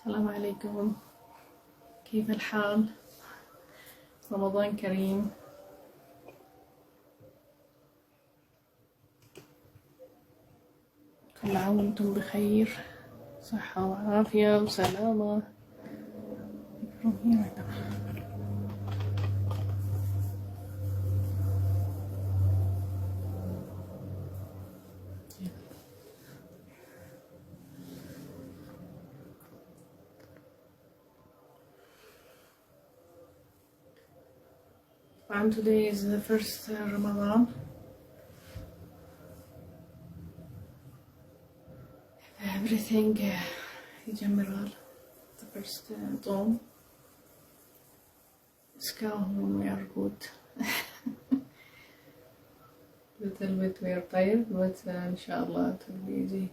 السلام عليكم، كيف الحال؟ رمضان كريم. كل عام وانتم بخير، صحة وعافية وسلامة. And today is the first Ramadan. Everything يجمرال the first ጾም እስካሁን we are good. Little bit we are tired, but inshallah it will be easy.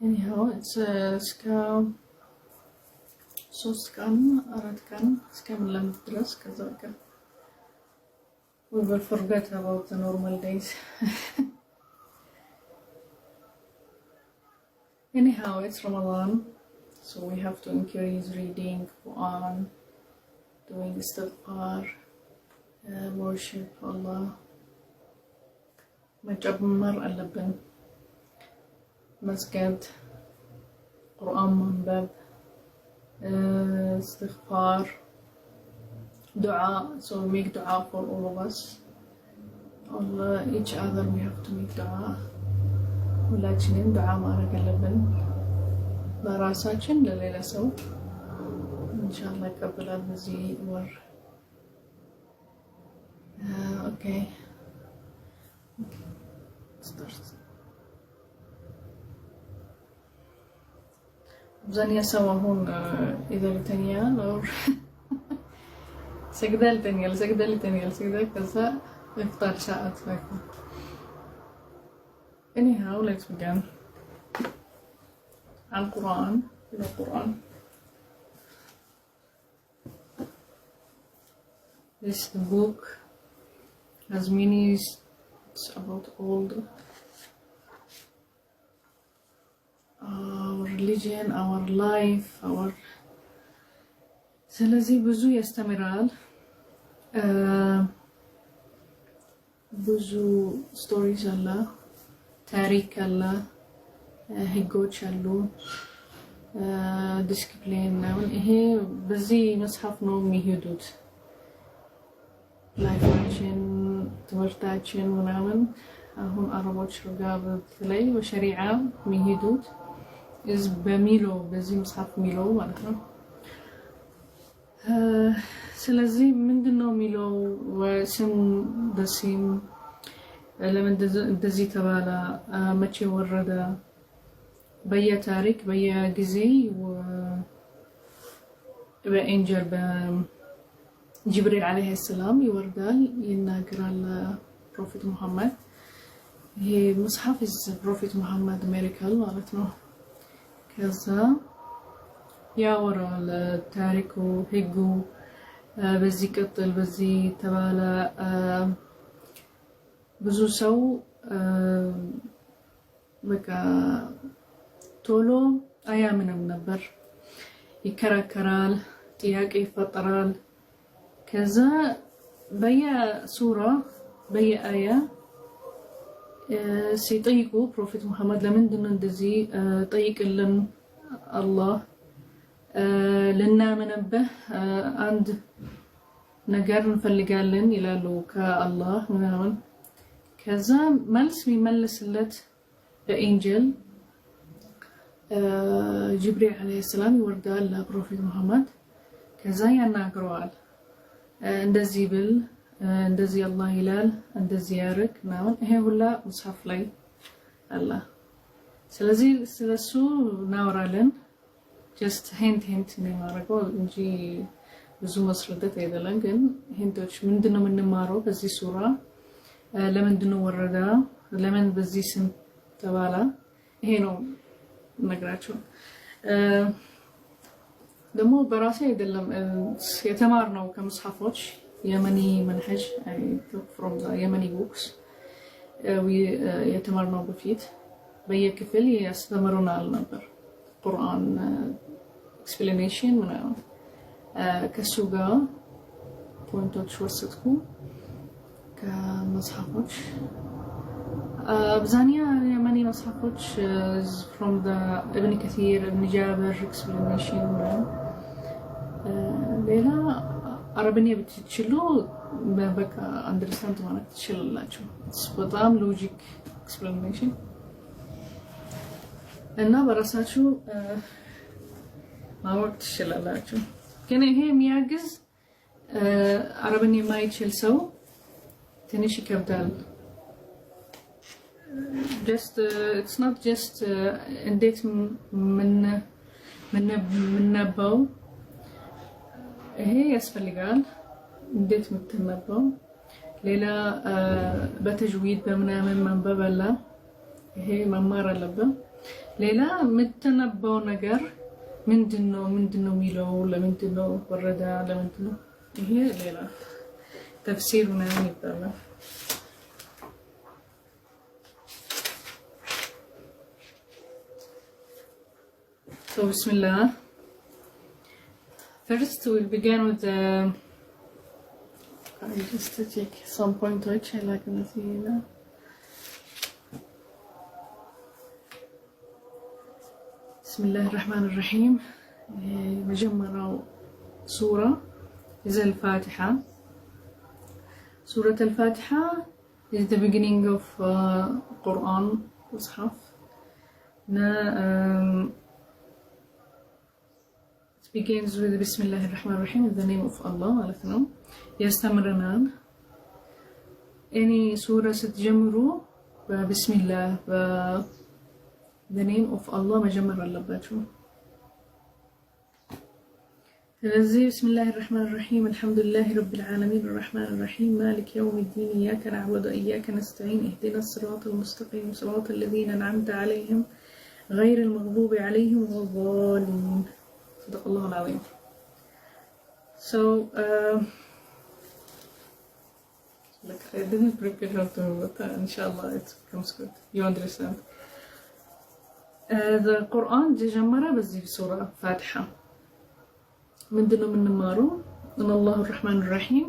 Anyhow, it's እስከ 3 ቀን 4 ቀን እስከምንለምድ ድረስ ከዛ በቃ we will forget about the normal days. Anyhow, it's Ramadan, so we have to increase reading Quran, doing istighfar, worship Allah. መጨመር አለብን። መስገድ፣ ቁርአን ማንበብ፣ istighfar, dua. So we make dua for all of us. Allah, each other we have to make dua. ሁላችንም ዱዓ ማድረግ አለብን። ለራሳችን ለሌላ ሰው ኢንሻአላህ ይቀበላል በዚህ ወር። ኦኬ ስታርት። አብዛኛው ሰው አሁን ይተኛል or سجدال ከዛ إفطار ساعات فاكر. Anyhow, let's begin. Al-Quran, the Quran. This book has many. It's about all our religion, our life, our. ስለዚህ ብዙ ያስተምራል። ብዙ ስቶሪስ አለ፣ ታሪክ አለ፣ ህጎች አሉ፣ ዲስፕሊን ነው። ይሄ በዚህ መጽሐፍ ነው የሚሄዱት። ላይፋችን፣ ትምህርታችን ምናምን አሁን አረቦች ጋር በተለይ በሸሪዓ የሚሄዱት በሚለው በዚህ መጽሐፍ ሚለው ማለት ነው። ስለዚህ ምንድነው የሚለው ስም በስም ለምን እንደዚህ ተባለ፣ መቼ ወረደ፣ በየታሪክ በየጊዜ በኤንጀል በጅብሪል አለይሂ ሰላም ይወርዳል ይናገራል ፕሮፌት ሙሐመድ። ይሄ መጽሐፍ ፕሮፌት ሙሐመድ ሚራክል ማለት ነው። ከዛ ያወራል ታሪኩ፣ ህጉ፣ በዚህ ቀጥል በዚህ ተባለ። ብዙ ሰው በቃ ቶሎ አያምንም ነበር፣ ይከራከራል፣ ጥያቄ ይፈጠራል። ከዛ በየሱራ በየአያ ሲጠይቁ ፕሮፌት ሙሐመድ ለምንድነው እንደዚህ ጠይቅልን አላህ ልናምንብህ አንድ ነገር እንፈልጋለን ይላሉ ከአላህ ምናምን። ከዛ መልስ የሚመልስለት በኤንጀል ጅብሪል አለይሂ ሰላም ይወርዳል ለፕሮፌት ሙሐመድ። ከዛ ያናግረዋል፣ እንደዚህ ብል እንደዚህ አላህ ይላል፣ እንደዚህ ያርግ ምናምን። ይሄ ሁላ መጽሐፍ ላይ አለ። ስለዚህ ስለሱ እናወራለን። just hint ነው ማረገው እንጂ ብዙ መስረደት አይደለም። ግን ሂንቶች ምንድነው የምንማረው በዚህ ሱራ፣ ለምንድነው ወረዳ፣ ለምን በዚህ ስም ተባለ፣ ይሄ ነው ነግራችሁ። ደግሞ በራሴ አይደለም የተማርነው ከመጽሐፎች የመኒ መንሀጅ I took from the Yemeni books የተማርነው በፊት በየክፍል ያስተምሩናል ነበር ቁርአን ኤክስፕላኔሽን ምናምን ከሱ ጋር ፖይንቶች ወሰድኩ ከመጽሐፎች أبزانيا يماني مصحفوش from the ابن كثير ابن جابر explanation ليلا عربية بتشيلو بقى understand معناك تشيل لاجو بطعم logic explanation إننا براساتشو ما وقت تشيل لاجو كان هي مياجز عربية ما يتشيل سو تنشي كبدال just it's not just እንዴት ምንነበው ይሄ ያስፈልጋል እንዴት ምትነበው ሌላ በተጅዊድ በምናምን ማንበብ አለ ይሄ መማር አለበት ሌላ ምትነበው ነገር ምንድነው የሚለው ለምንድነው ወረዳ ለምንድነው ይሄ ሌላ ተፍሲር ምናምን ይባላል So, Bismillah. First, we'll begin with the. Just to take some point which I like to see now. Bismillah ar-Rahman ar-Rahim. مجمرة سورة إذا الفاتحة. سورة الفاتحة is the beginning of Quran مصحف. begins with Bismillah ar-Rahman ar-Rahim in the name of Allah على يستمرنا any surah ستجمروا بسم الله the name of Allah مجمر اللباتو تنزي بسم الله الرحمن الرحيم الحمد لله رب العالمين الرحمن الرحيم مالك يوم الدين إياك نعبد وإياك نستعين اهدنا الصراط المستقيم صراط الذين أنعمت عليهم غير المغضوب عليهم ولا الضالين صدق الله العظيم. So, like I didn't prepare how to, but inshallah it comes good. You understand? The Quran تجمرة بزي في سورة فاتحة. من دونه من نمارو إن الله الرحمن الرحيم.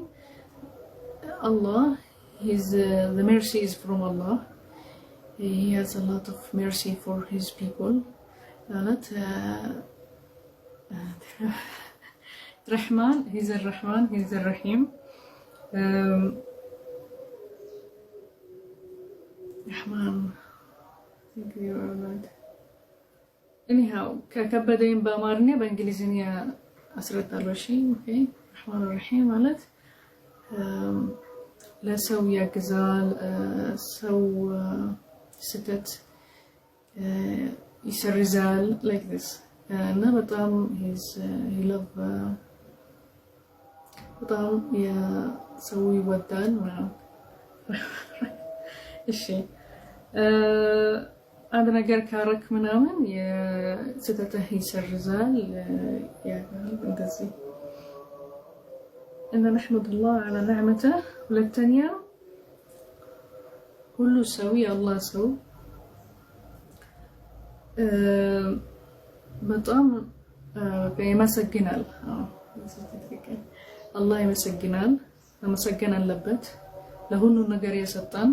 Allah, the mercy is from Allah. He has a lot of mercy for His people. Rahman, he's Ar-Rahman, he's Ar-Rahim. Rahman, thank you very much. Anyhow, كبدين بأمارني بإنجليزية أسرت الرشيم, okay. Rahman Ar-Rahim علت. لا سوي جزال, سو ستت, يسرزال like this. بطعم he love بطعم يسوي ودان معه إشي عندنا جر كارك منامن ستته يسرزال يعمل بندزي إن نحمد الله على نعمته وللتانية كله سوي الله سو በጣም ይመሰግናል አላህ ይመሰግናል መመሰገን አለበት ለሁሉ ነገር የሰጠን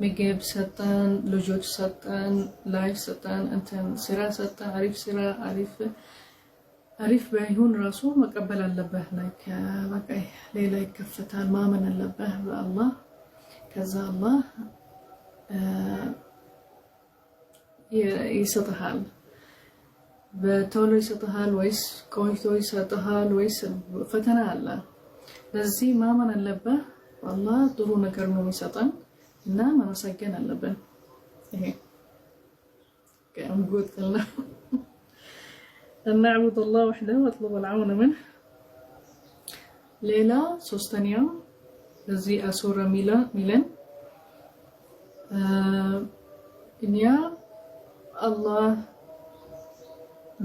ምግብ ሰጠን ልጆች ሰጠን ላይፍ ሰጠን እንትን ስራ ሰጠን አሪፍ ባይሆን ራሱ መቀበል አለበት like በቃ ሌላ ይከፈታል ማመን አለበት በአላህ ከዛ አላህ ይሰጥሃል በቶሎ ይሰጥሃል ወይስ ቆይቶ ይሰጥሃል ወይስ ፈተና አለ ለዚህ ማመን አለበት አላህ ጥሩ ነገር ነው የሚሰጠን እና መመሰገን አለብን ይሄ كأنقول لنا أن نعبد الله وحده واطلب العون منه ليلة سوستانيا لذي أسورة ميلان إنيا الله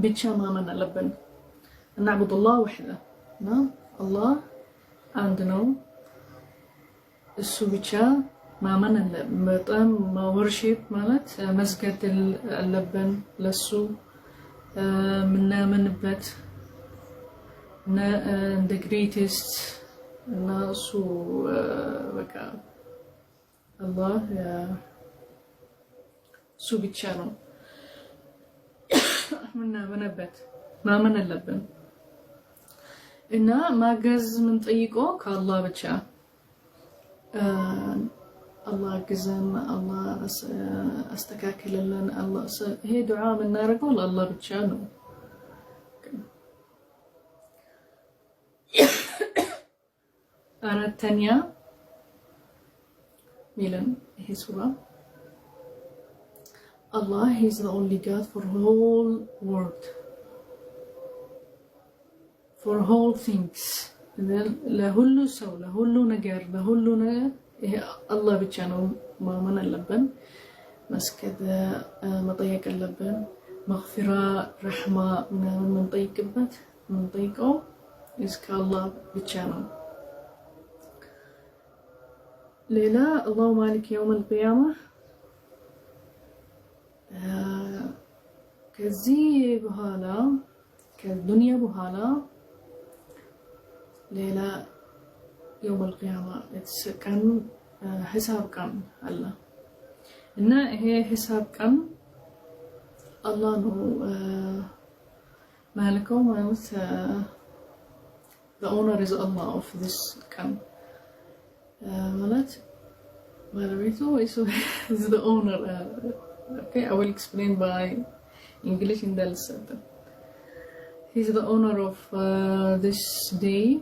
بيتشا ما من لبن نعبد الله وحده الله عندنا السو بيتشا ማመን በጣም ወርሺፕ ማለት መስገድ አለብን ለሱ ምናምንበት እንደ ግሬቴስት እና እሱ በቃ አላህ እሱ ብቻ ነው ምናምንበት ማመን አለብን እና ማገዝ ምን ጠይቀው ከአላህ ብቻ الله جزنا الله استكاكل لنا الله هي دعاء من نار قول الله بتشانو أنا التانية ميلان هي سورة Allah is the only God for whole world for whole things لهولو سو لهولو نجار لهولو نجار الله بيجانو ما من اللبن مسكد مطيق اللبن مغفرة رحمة من طيق بات من طيقه إزك الله بيجانو ليلى الله مالك يوم القيامة كزي بهالا كالدنيا بهالا ليلى يوم القيامة كان حساب كان الله إن هي حساب كان الله نو مالكو مالت the owner is Allah of this كان مالت مالبيتو is the owner okay I will explain by English in the lesson. He's the owner of this day,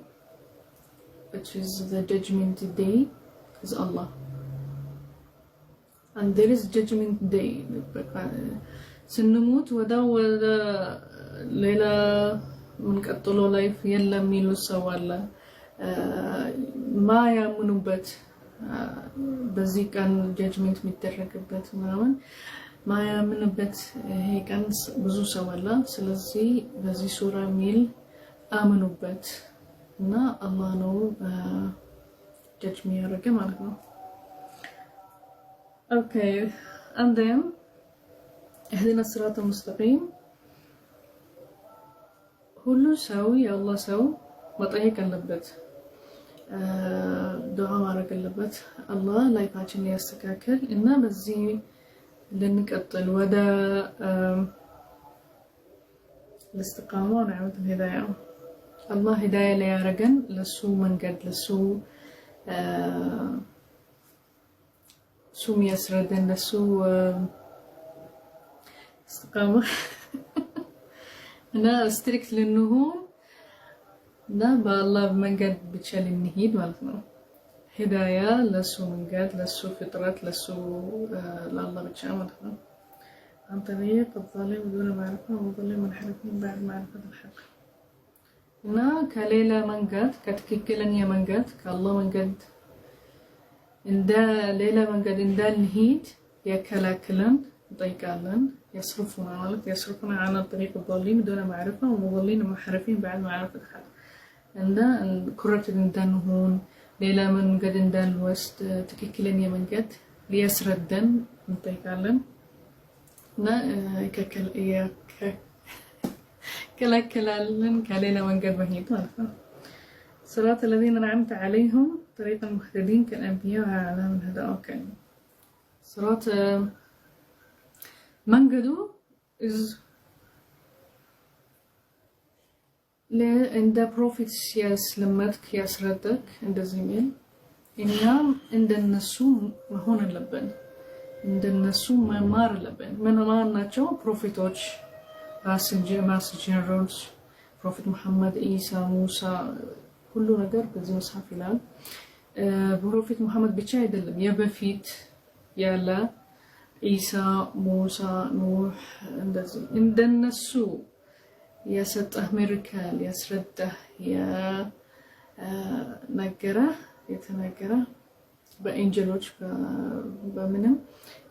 which is the judgment day, is Allah. And there is judgment day. سنموت ودا ليلة من قتلو لايف يلا ميلو سوالا ما يامنوا بات بزي كان judgment متركبت ምናምን ما يامنوا بات هي كان ብዙ سوالا ስለዚህ በዚህ ሱራ ሚል አምኑበት እና አላህ ነው ጀጅ የሚያደርገው ማለት ነው okay and then اهدنا الصراط المستقيم ሁሉ ሰው የአላህ ሰው መጠየቅ አለበት ዱዓ ማድረግ አለበት አላህ ላይፋችንን ያስተካክል እና በዚህ ልንቀጥል ወደ الاستقامة ونعمة الهداية الله هداية ليارجن لسو منجد لسو سو ميسردن لسو استقامة أنا استركت للنهون نا بالله منجد بتشال النهيد مالتنا هداية لسو منجد لسو فطرات لسو لله بتشال مالتنا عن طريق الظالم دون معرفة ومظلم منحرف من بعد معرفة الحق እና ከሌላ መንገድ ከትክክለኛ መንገድ ከአላህ መንገድ እንደ ሌላ መንገድ እንዳንሄድ ያከላክለን እንጠይቃለን يصرفنا ማለት يصرفنا عن طريق الضالين دون معرفة ومضلين منحرفين بعد معرفة الحق እና corrupted እንዳንሆን ሌላ መንገድ እንዳንወስድ ትክክለኛ መንገድ ሊያስረዳን እንጠይቃለን እና كلاكلالن كلينا منجد مهيد مالفا صراط الذين أنعمت عليهم طريق المهتدين كالأنبياء على من هدى أوكي صراط منجدو is عند بروفيت يسلمتك يسردك عند زميل إنام عند النسوم مهون اللبن عند النسوم مار اللبن من ما ناتشو بروفيتوش messengers Prophet Muhammad Isa Musa كله ነገር በዚህ መጽሐፍ ይላል ፕሮፌት መሐመድ ብቻ አይደለም የበፊት ያለ ኢሳ ሙሳ ኑህ እንደነሱ ያሰጠህ ሚራክል ያስረዳህ የተነገረ በኤንጀሎች በምንም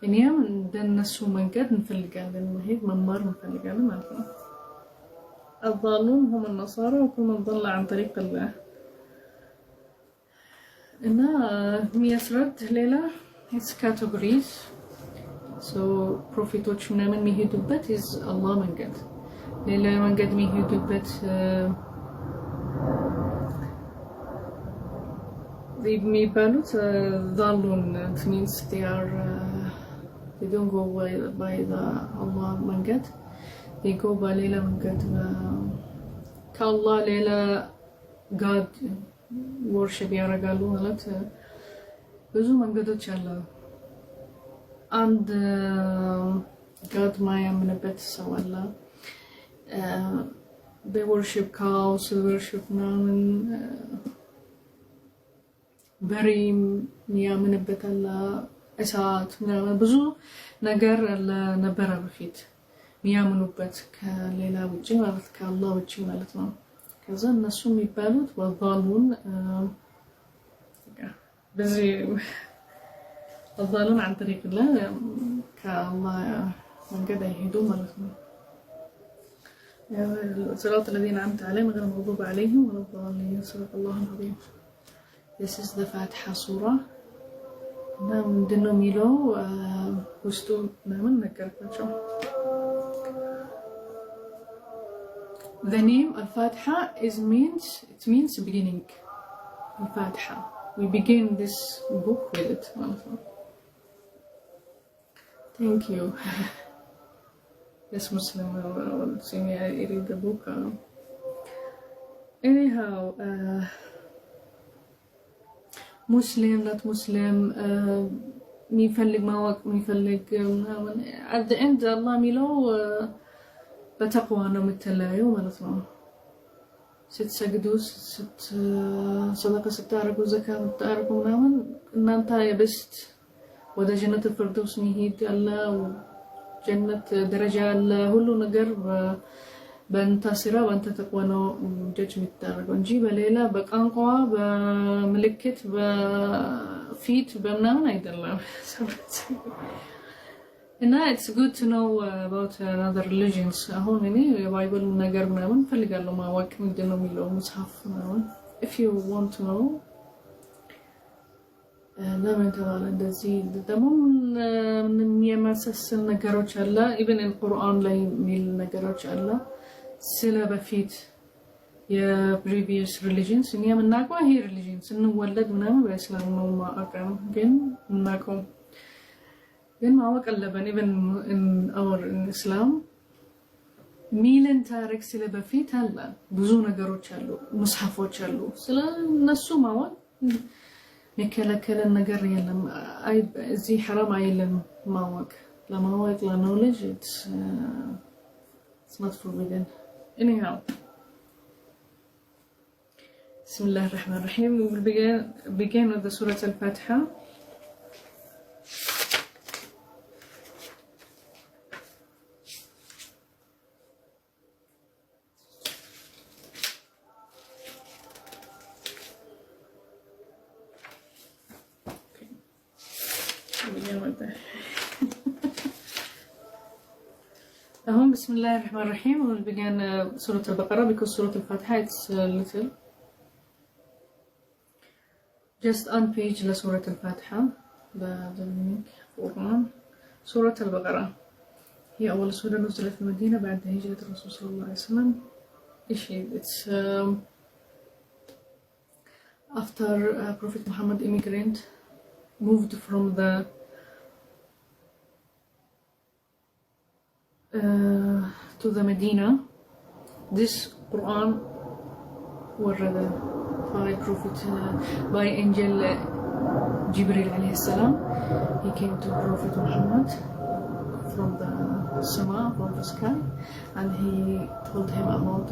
እኛም እንደነሱ መንገድ እንፈልጋለን መሄድ መማር እንፈልጋለን ማለት ነው الضالون هم النصارى وكل من ضل عن طريق الله እና የሚያስረድ ሌላ It's categories. So ፕሮፌቶች ምናምን የሚሄዱበት is አላህ መንገድ። ሌላ መንገድ የሚሄዱበት የሚባሉት ዛሉን it means they don't go by the Allah መንገድ, they go by ሌላ መንገድ ከአላህ ሌላ God worship ያደርጋሉ ማለት ብዙ መንገዶች አሉ። አንድ God ማያምንበት ሰው አለ። they worship cows, they worship ምናምን በሬ የሚያምንበት አለ፣ እሳት ምናምን ብዙ ነገር ነበረ በፊት የሚያምኑበት ከሌላ ውጪ ማለት ከአላህ ውጪ ማለት ነው። ከዛ እነሱ የሚባሉት ወዛሉን በዚህ ወዛሉን عن طريق الله ከአላህ መንገድ አይሄዱ ማለት ነው። صراط الذين أنعمت عليهم غير المغضوب عليهم ولا الضالين. صدق الله العظيم. This is the Fatiha surah. Now ምንድነው የሚለው ውስጡ ምናምን ነገርኳቸው። The name Al-Fatiha it means beginning. Al-Fatiha. We begin this book with it. Thank you. Yes, Muslim. I read the book. Anyhow, Muslim, not Muslim, የሚፈልግ ማወቅ የሚፈልግ at the end Allah የሚለው በተቅዋ ነው የምትለያዩ ማለት ነው። ስትሰግዱ ሰደቃ ስታደርጉ ዘካ ስታደርጉ ምናምን እናንተ የበስት ወደ ጀነት ፍርደውስ መሄድ አለ፣ ጀነት ደረጃ አለ፣ ሁሉ ነገር በእንታ ስራ በእንታ ተቅዋ ነው ጀጅ የምታደርገው እንጂ በሌላ በቋንቋ በምልክት በፊት በምናምን አይደለም። እና it's good to know about another religions. አሁን እኔ የባይብል ነገር ምናምን ፈልጋለሁ ማወቅ ምንድነው የሚለው መጽሐፍ ምናምን if you want to know ለምን ተባለ እንደዚህ ደግሞ የሚያመሳስል ነገሮች አለ። even in Quran ላይ የሚል ነገሮች አለ ስለ በፊት የprevious religions። እኛ የምናውቀው ይሄ religion ስንወለድ ምናምን በእስላም ነው ማቀም ግን ማወቅ አለብን። even in our Islam ሚለን ታሪክ ስለ በፊት አለ ብዙ ነገሮች አሉ፣ መጽሐፎች አሉ። ስለ እነሱ ማወቅ የከለከለን ነገር የለም። እዚህ حرام አይልም ማወቅ ለማወቅ ለknowledge it's not forbidden. Anyhow, Bismillah ar-Rahman ar-Rahim. We will begin with the Surah Al-Fatiha. Bismillah ar-Rahman ar-Rahim. We will begin Surah Al-Baqarah because Surah Al-Fatiha it's little. Just on page la Surah Al-Fatiha. The Quran. Surah Al-Baqarah. هي أول سورة نزلت في المدينة بعد هجرة الرسول صلى الله عليه وسلم. It's after Prophet Muhammad moved from the to the Medina. This Quran was by Prophet by angel Jibril alayhi salam. He came to Prophet Muhammad from the Sama, from the sky, and he told him about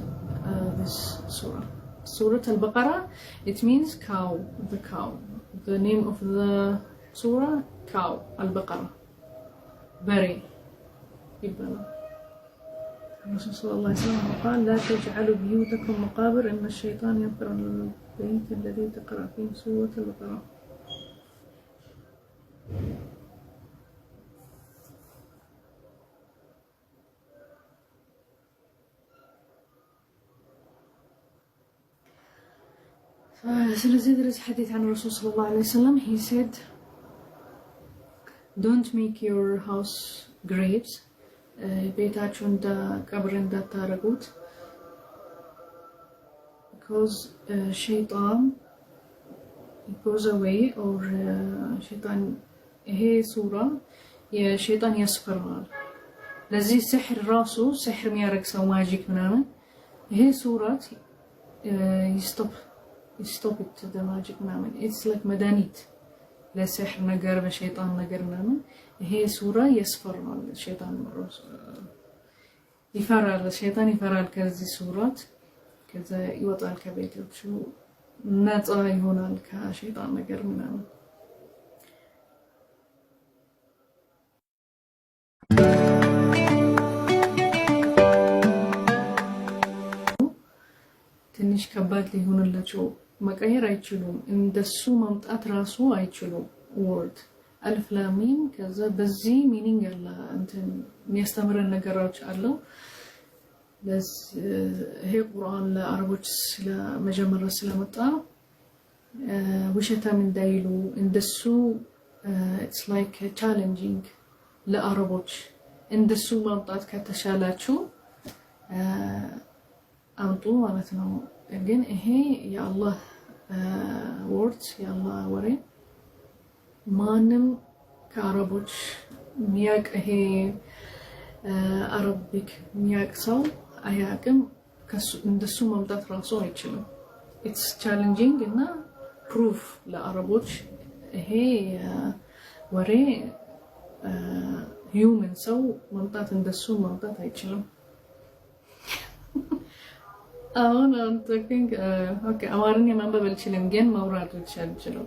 this surah. Surah Al-Baqarah, it means cow, the cow. The name of the surah, cow, Al-Baqarah. Bari. الرسول صلى الله عليه وسلم قال لا تجعلوا بيوتكم مقابر إن الشيطان ينقر البيت الذي تقرأ فيه سورة البقرة. ስለዚህ ድረስ حديث عن الرسول صلى الله عليه وسلم he said don't make your house graves ቤታችሁ እንደ ቀብር እንዳታረጉት because shaitan goes away or shaitan ይሄ ሱራ የሸይጣን ያስፈራል ለዚህ ሲህር ራሱ ሲህር የሚያረግ ሰው ማጂክ ምናምን ይሄ ሱራት stop it the magic ምናምን it's like መድኃኒት ለሲህር ነገር በሸይጣን ነገር ምናምን ይሄ ሱራ ያስፈራል ሸይጣን ራሱ ይፈራል ሸይጣን ይፈራል ከዚህ ሱራት ከዛ ይወጣል ከቤቶቹ ነፃ ይሆናል ከሸይጣን ነገር ምናምን ትንሽ ከባድ ሊሆንላቸው መቀየር አይችሉም እንደሱ ማምጣት ራሱ አይችሉም ወርድ አልፍ ላም ሚም ከዛ በዚህ ሚኒንግ ያለ እንትን የሚያስተምረን ነገሮች አለው ይሄ ቁርአን ለአረቦች ስለመጀመሪያ ስለመጣ ውሸታም እንዳይሉ እንደሱ it's like challenging ለአረቦች እንደሱ ማምጣት ከተሻላችሁ አምጡ ማለት ነው ግን ይሄ የአላህ ወርድ የአላህ ወሬ ማንም ከአረቦች ሚያቅ ይሄ አረቢክ ሚያቅ ሰው አያቅም እንደሱ ማምጣት ራሱ አይችልም it's challenging እና proof ለአረቦች ይሄ ወሬ human ሰው ማምጣት እንደሱ ማምጣት አይችልም አሁን አንተኪንግ ኦኬ አማርኛ ማንበብ አልችልም ግን ማውራት እችላለሁ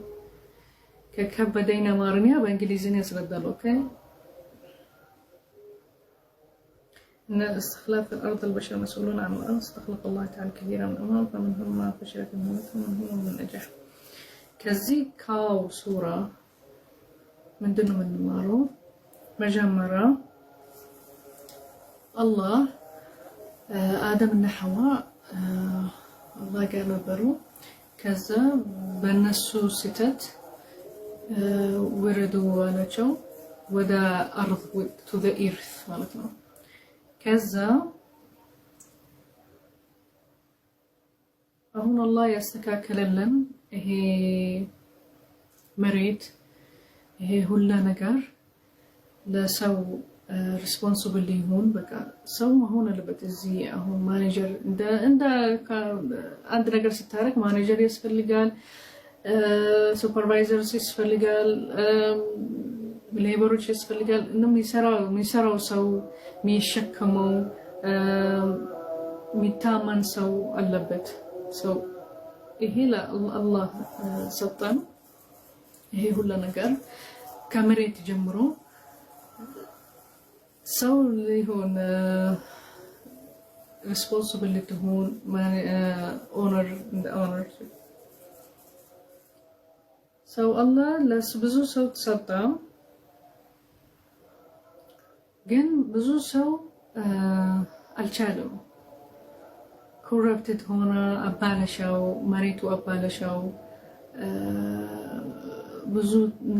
ከከበደኝ አማርኛ በእንግሊዝኛ ያስረዳል ኦኬ إن استخلاف الأرض البشر مسؤولون عن الأرض استخلف الله تعالى كثيرا من الأمم فمنهم ما فشل في مهمته ومنهم من نجح كذي كاو سورة من دون من نمارو مجمرة الله آدم النحواء الله قال برو كذا بنسو ستات وردوا ولاتشو ودا أرض to the earth مالتنا كذا أهون الله يستكاكل لن هي مريت هي هلا نجار لا سو responsible ليهون بقى سو ما هون اللي بتزي أهو مانجر عند عند نجار ستارك مانجر يسفل قال supervisors يسفل قال ሌበሮች ያስፈልጋል እንም የሚሰራው ሰው የሚሸከመው የሚታመን ሰው አለበት ሰው ይሄ ለአላህ ሰጠን ይሄ ሁሉ ነገር ከመሬት ጀምሮ ሰው ሊሆን responsibility ሆን honor ሰው አላህ ለብዙ ሰው ተሰጠ ግን ብዙ ሰው አልቻለም corrupted ሆነ አባለሻው መሬቱ አባለሻው ብዙ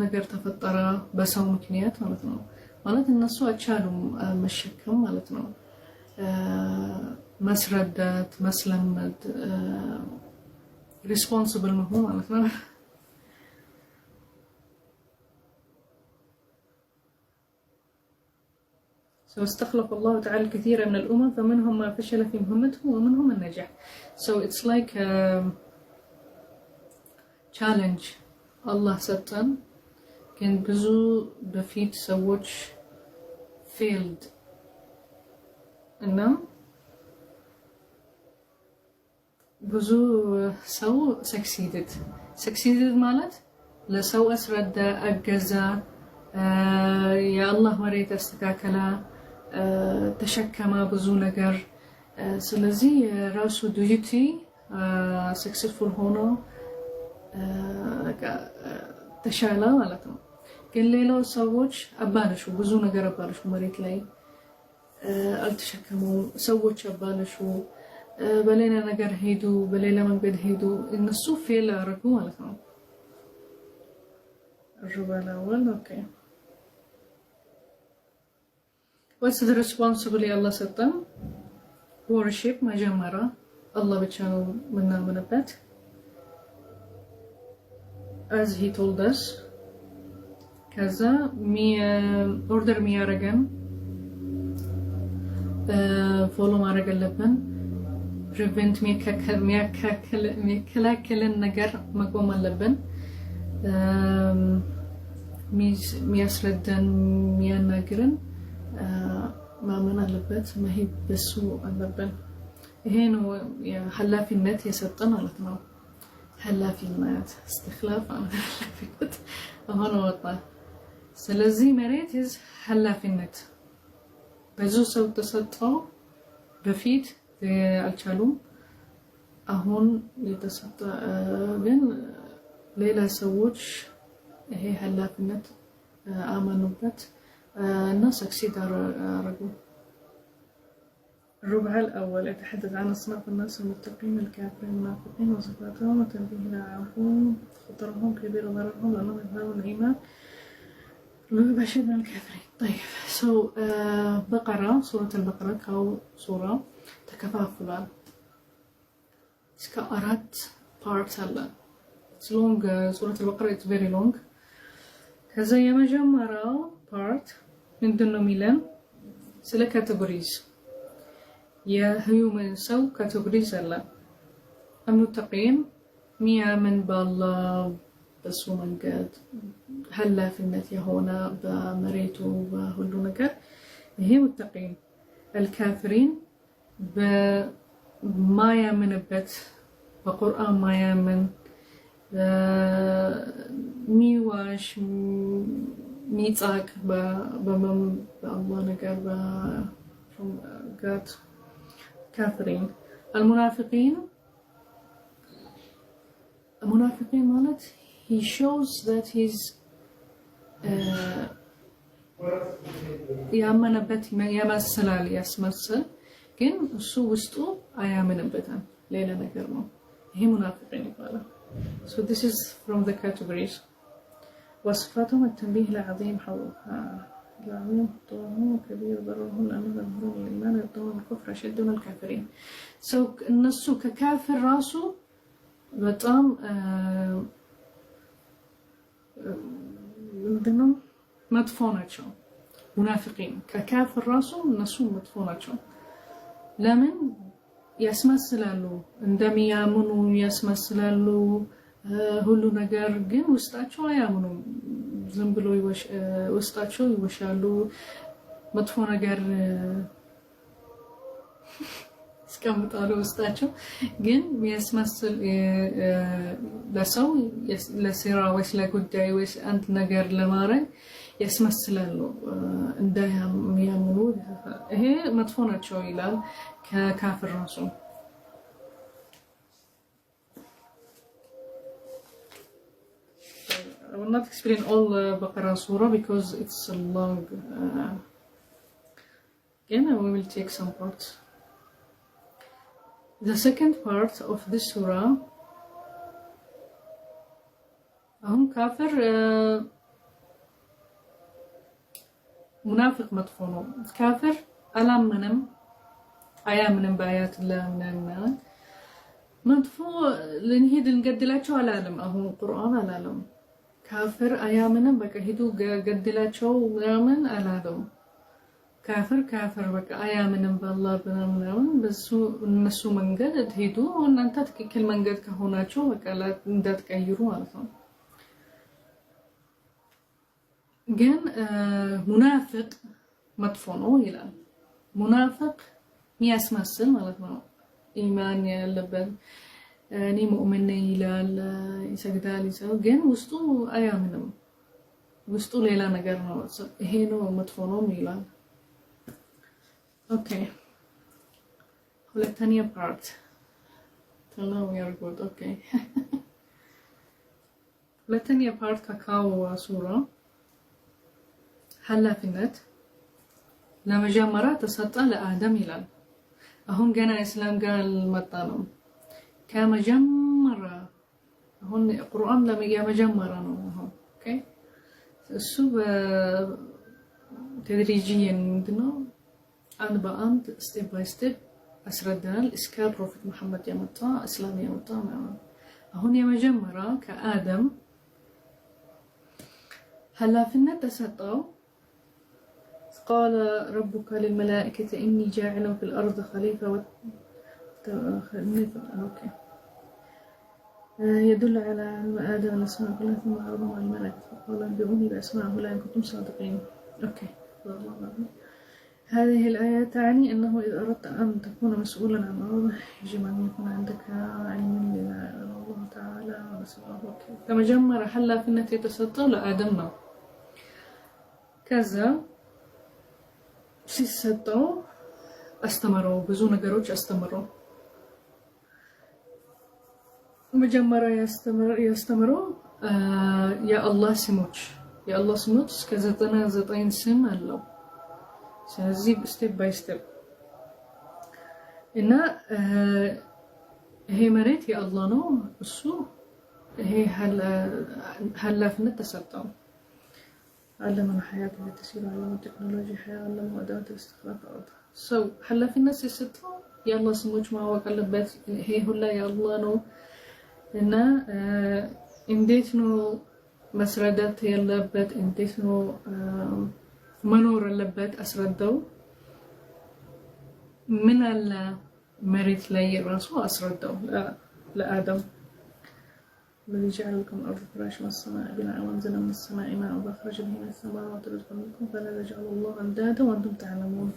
ነገር ተፈጠረ በሰው ምክንያት ማለት ነው ማለት እነሱ አልቻሉም መሸከም ማለት ነው መስረዳት መስለመድ responsible መሆን ማለት ነው واستخلف الله تعالى كثيرا من الأمم فمنهم ما فشل في مهمته ومنهم من نجح so it's like a challenge الله سطن كان بزو بفيت سووش failed إنه بزو سو succeeded مالت لسو أسرد أجزا يا الله مريت استكاكلا ተሸከማ ብዙ ነገር ስለዚህ ራሱ ዱዩቲ ሰክሰስፉል ሆኖ ተሻለ ማለት ነው ግን ሌላው ሰዎች አባለሹ ብዙ ነገር አባለሹ መሬት ላይ አልተሸከሙ ሰዎች አባለሹ በሌላ ነገር ሄዱ በሌላ መንገድ ሄዱ እነሱ ፌል አደረጉ ማለት ነው ሩባላው ኦኬ What's the responsibility Allah ሰጠን? Worship መጀመሪያ Allah ብቻ ነው የምናምንበት. As he told us. ከዛ order የሚያደርገን ፎሎ ማድረግ አለብን. prevent የሚከላከልን ነገር መቆም አለብን. የሚያስረዳን የሚያናግረን ማመን አለበት መሄድ በሱ አለብን። ይሄ ነው ኃላፊነት የሰጠን ማለት ነው። ኃላፊነት استخلاف ኃላፊነት አሁን ወጣ። ስለዚህ መሬት ኃላፊነት ብዙ ሰው ተሰጠው በፊት አልቻሉም። አሁን የተሰጠ ግን ሌላ ሰዎች ይሄ ኃላፊነት አመኑበት እና ሰክሲድ አረጉ. الربع الأول يتحدث عن أصناف الناس المتقين الكافرين المنافقين وصفاتهم وتنبيه إلى عفوهم خطرهم كبير ضررهم لأنهم يظهرون الإيمان ويبشر من الكافرين. طيب بقرة سورة البقرة أو سورة تكفافلا أراد parts هلا it's long سورة البقرة it's very long. كذا يمجمرة part من دونه ميلان سلا categories يا human سو categories هلا المتقين ميامن بالله بسو منقد هلا في النتيا هنا بمريتو بهلو نقر هي متقين. الكافرين بما يامن بت بقرآن ما يامن ميواش ميتاك بالله نقر from God كافرين. المنافقين مالت he shows that he's ያመነበት ያማስላል ያስመስል ግን እሱ ውስጡ አያምንበትም ሌላ ነገር ነው። ይሄ ሙናፊቅን ይባላል. So this is from the categories. وصفاتهم التنبيه لعظيم العظيم طوهم كبير ضررهم لأنهم يظهرون الإيمان ويبطنون الكفر أشد من الكافرين. So الناس ككافر راسه በጣም ምንድነው መጥፎ ናቸው። ሙናፊቂን ከካፍር ራሱ እነሱ መጥፎ ናቸው። ለምን ያስመስላሉ እንደሚያምኑ ያስመስላሉ ሁሉ ነገር ግን ውስጣቸው አያምኑም። ዝም ብሎ ውስጣቸው ይወሻሉ መጥፎ ነገር እስከምጣሉ ውስጣቸው ግን የሚያስመስል ለሰው ለስራ ወይስ ለጉዳይ ወይስ አንድ ነገር ለማድረግ ያስመስላሉ እንደሚያምኑ። ይሄ መጥፎ ናቸው ይላል ከካፍር ራሱ። I will not explain all Baqarah surah because it's a long again we will take some parts. The second part of this surah هم كافر منافق مدفونو كافر ألامنم أيامنم بآيات الله من مدفو لنهيد نقدلاتشو على العالم أهو القرآن على العالم كافر أيامنم بقى هيدو قدلاتشو من على العالم كافر بقى أيامنم بالله بنامنم بس النسو منقد تهيدو وأن أنت كل منقد كهوناتشو بقى لا ندات كيرو على طول. جن منافق مدفونو يلال منافق يسمسل مالتنا إيمان يلبن ني مؤمن يلال يسجدال يسوي جن وسطو أيامنم وسطو ليلا نجرنا هينو مدفونو يلال. Okay. ሁለተኛ part tell we are good. Okay. ሁለተኛ part ከካው ሱራ ኃላፊነት ለመጀመሪያ ተሰጠ ለአደም ይላል። አሁን ገና እስላም ጋር መጣ ነው። ከመጀመሪያ አሁን ቁርአን ለመጀመሪያ ነው። ኦኬ እሱ تدريجيا ምንድነው አንድ በአንድ ስቴፕ ባይ ስቴፕ አስረዳናል እስከ ፕሮፌት መሐመድ ያመጣ እስላም ያመጣ ማለት አሁን የመጀመሪያ ከአደም ኃላፊነት ተሰጠው قال ربك للملائكة إني جاعل في الأرض خليفة أوكي يدل على علم آدم الأسماء كلها ثم عرضهم على الملائكة فقال انبئوني بأسماء هؤلاء إن كنتم صادقين أوكي هذه الآية تعني أنه إذا أردت أن تكون مسؤولا عن أرض يجب أن يكون عندك علم الله تعالى ورسوله كما جمر حلا في النتي تسطى لآدمنا كذا ሲሰጠው አስተምረው ብዙ ነገሮች አስተምረው መጀመሪያ ያስተምረው የአላህ ስሞች እስከ 99 ስም አለው ስለዚህ ስቴፕ ባይ ስቴፕ እና ይሄ መሬት የአላህ ነው እሱ ይሄ ኃላፊነት ተሰጠው علم الحياة التي تسير على التكنولوجيا حياة علم أداة الاستخلاف الأرض حلا في الناس يستطيع يا الله سموش ما وقلبت هي هلا يا الله نو إنه إنديت نو مسردات يلبت إنديت نو منور اللبت أسردو من المريت لي راسو أسردو لآدم الذي جعل لكم الأرض فراشا والسماء بناء وأنزل من السماء ماء وأخرج به من الثمرات رزقا لكم فلا تجعلوا الله أندادا وأنتم تعلمون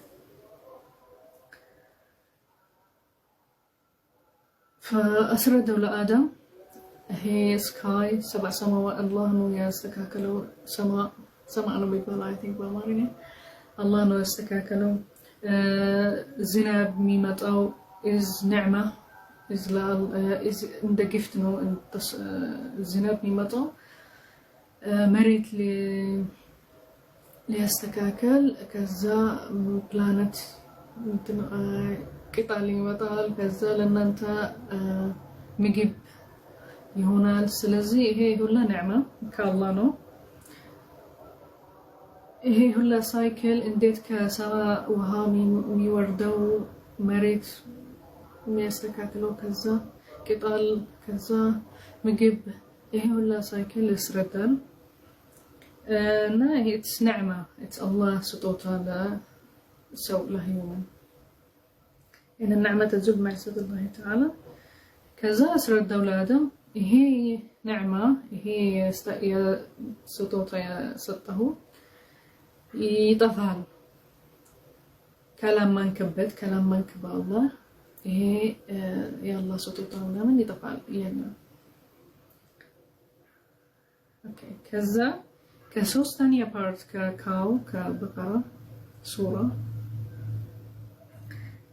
فأسردوا لآدم هي سكاي 7 سماوات الله نو يستكاكلوا سماء نو بيقول I think بأماريني الله نو يستكاكلوا زناب ميمتاو is نعمة is እንደ ጊፍት ነው ዝናብ የሚመጣው መሬት ሊያስተካከል ከዛ ፕላኔት ቅጠል ይወጣል ከዛ ለእናንተ ምግብ ይሆናል ስለዚህ ይሄ ሁሉ ንዕማ ከአላህ ነው ይሄ ሁሉ ሳይክል እንዴት ከሰማይ ውሃ የሚወርደው መሬት የሚያስተካክለው ከዛ ቅጠል ከዛ ምግብ ይሄ ሁሉ ሳይክል ይስረዳል እና it's نعمة it's الله ስጦታ ለሰው ለህይወት إن النعمة تزول معصية الله تعالى ከዛ አስረዳው ለአደም ይሄ نعمة ይሄ ስጦታ የሰጠሁ ይጠፋል ካላመንክበት በአላህ ይሄ የአላህ ስጦታ ምናምን ይጠፋል ይሄን ኦኬ ከዛ ከሶስተኛ ፓርት ከበቀራ ሱራ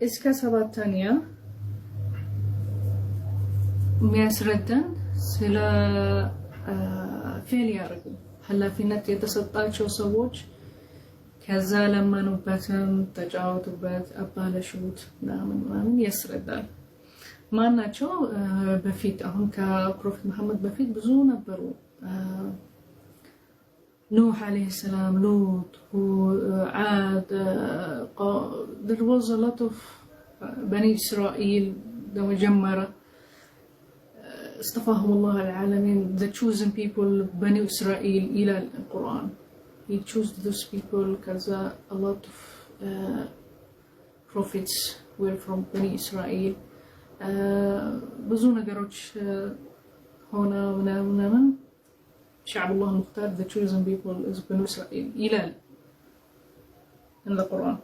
እስከ ሰባተኛ የሚያስረዳን ስለ ፌል ያደርጉ ኃላፊነት የተሰጣቸው ሰዎች ከዛ ለማኑበትም ተጫወቱበት አባለሹት ምናምን ያስረዳል ማናቸው በፊት አሁን ከፕሮፌት መሐመድ በፊት ብዙ ነበሩ ኑህ አለይሂ ሰላም ሉጥ ዓድ there was a lot of بني إسرائيل مجمرة اصطفاهم الله العالمين the chosen people بني إسرائيل إلى القرآن He chose those people because a lot of prophets were from Bani Israel. ብዙ ነገሮች ሆነ ምናምን شعب الله المختار the chosen people is Bani Israel ይላል in the Quran.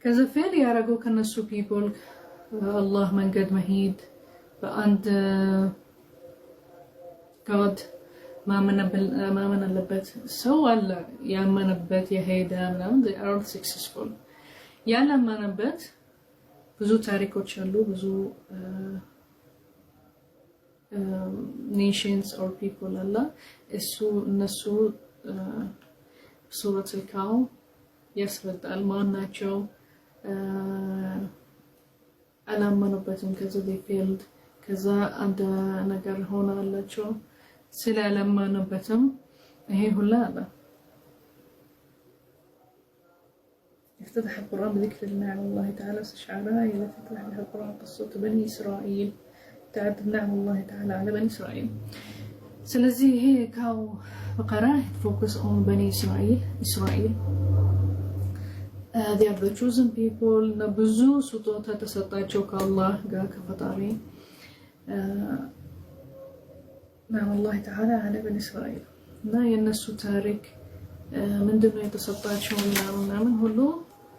ከዛ ፌል ያደረገው ከነሱ people አላህ መንገድ መሄድ በአንድ God ማመን አለበት ሰው አለ ያመነበት የሄደ ምናምን they are successful ያላመነበት ብዙ ታሪኮች አሉ ብዙ nations or people አለ እነሱ ሱረት አልካው ያስረዳል ማናቸው አላመኑበትም ከዛ they failed ከዛ አንድ ነገር ሆነላቸው ስለለማኑበትም ይሄ ሁሉ አለ افتتح القرآن بذكر نعم الله تعالى استشعارها هي التي فتح بها القرآن قصة بني إسرائيل تعدد نعم الله تعالى على بني إسرائيل. ስለዚህ ይሄ ካው በቀራ focus on بني إسرائيل. They are the chosen people. ብዙ ስጦታ ተሰጣቸው ከአላህ ጋር ከፈጣሪ نعم الله تعالى على بني إسرائيل እና የነሱ ታሪክ ምንድነው የተሰጣቸው ምናምን ሁሉ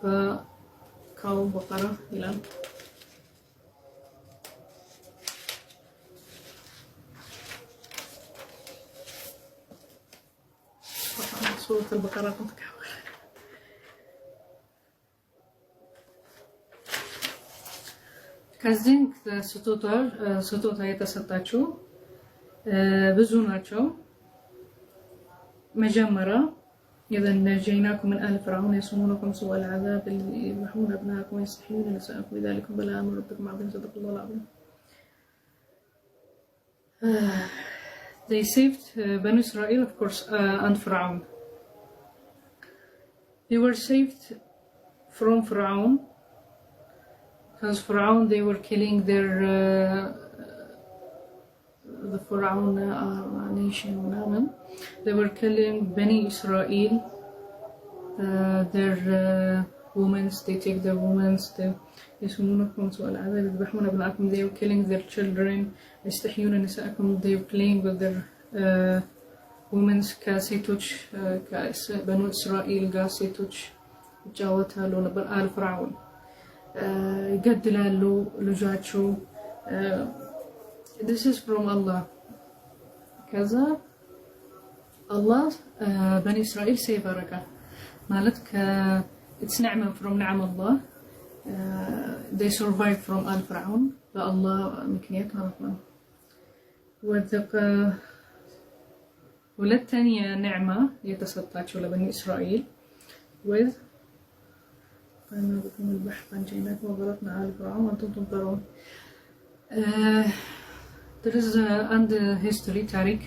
በካው በቀራ ይላል። سورة البقرة كنت كامل. ከዚህ ስጦታ የተሰጣቸው ብዙ ናቸው። መጀመሪያ إذا نجيناكم من آل فرعون يسومونكم سوء العذاب يذبحون أبناءكم ويستحيون نساءكم بذلكم بلاء من ربكم عظيم صدق الله العظيم. They saved Banu Israel, of course, and Pharaoh. They were saved from Pharaoh because Pharaoh they were killing their the Pharaoh nation. They were killing Bani Israel, their women. They take their women. يسمونكم سوء العذاب يذبحون أبناءكم. They were killing their children. يستحيون نساءكم. They were playing with their women. كاسيتوش بنو إسرائيل كاسيتوش جاوتها لو نبر آل فرعون يقدلالو لجاتشو. This is from Allah. كذا الله بني إسرائيل سيباركه مالك it's نعمة from نعم الله. They survived from Al Fir'aun በአላህ ምክንያት ማለት ነው። ሁለተኛ ኒዕማ የተሰጣቸው ለበኒ እስራኤል with فنبتم البحر فانجيناكم وغرقنا آل فرعون وأنتم تنظرون. There is and history ታሪክ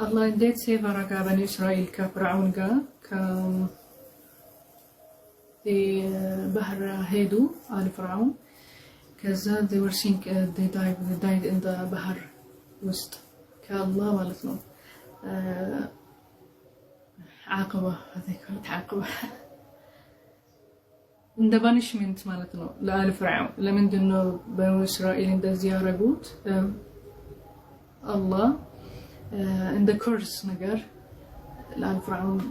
الله እንዴት ሴቭ አረጋ በኒ እስራኤል ከፍርዓውን ጋር ባህር ሄዱ አል ፍርዓውን ከዛ they were sink they died in the ባህር ውስጥ ከአላህ ማለት ነው ዓቅባ ዓቅባ እንደ ባኒሽመንት ማለት ነው ለአል ፍርዓውን። ለምንድነው በኒ እስራኤል እንደዚህ ያረጉት? አላህ እንደ ኮርስ ነገር ለአል ፍርዓውን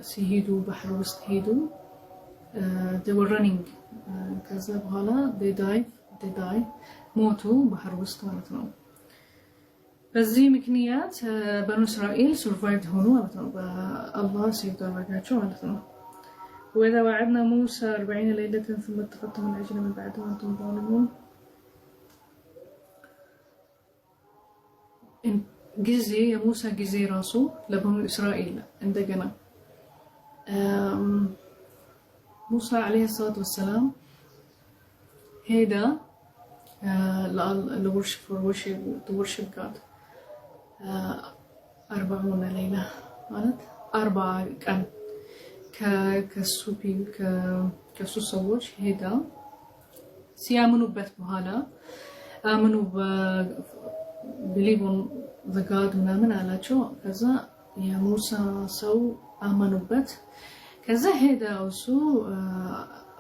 ሲሄዱ ባህር ውስጥ ሄዱ they were running ከዛ በኋላ they die ሞቱ ባህር ውስጥ ማለት ነው። በዚህ ምክንያት በኑ እስራኤል ሰርቫይቭ ሆኑ ማለት ነው። በአላህ ሲደረጋቸው ማለት ነው። وإذا وعدنا موسى 40 ليلة ثم اتخذتم العجل من بعد وأنتم ظالمون. ጊዜ የሙሳ ጊዜ ራሱ ለበኑ እስራኤል እንደገና ሙሳ عليه الصلاة والسلام ሄዳ ለworship God 40 ليلة ማለት 40 ቀን ከሱ ሰዎች ሄዳ ሲያምኑበት በኋላ አምኑ believe on the God ምናምን አላቸው። ከዛ የሙሳ ሰው አመኑበት። ከዛ ሄዳ እሱ